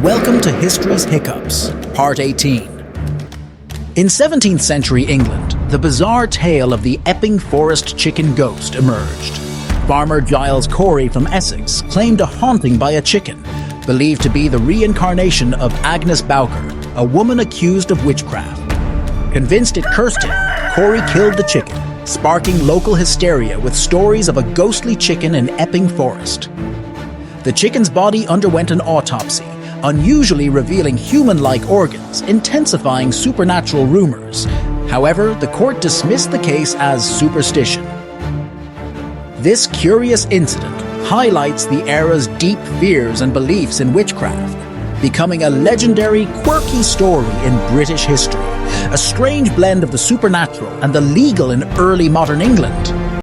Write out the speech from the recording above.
Welcome to History's Hiccups, Part 18. In 17th century England, the bizarre tale of the Epping forest chicken ghost emerged. Farmer Giles Corey from Essex claimed a haunting by a chicken, believed to be the reincarnation of Agnes Bowker, a woman accused of witchcraft. Convinced it cursed him, Corey killed the chicken, sparking local hysteria with stories of a ghostly chicken in Epping Forest. The chicken's body underwent an autopsy, unusually revealing human-like organs, intensifying supernatural rumors. However, the court dismissed the case as superstition. This curious incident highlights the era's deep fears and beliefs in witchcraft, becoming a legendary, quirky story in British history, a strange blend of the supernatural and the legal in early modern England.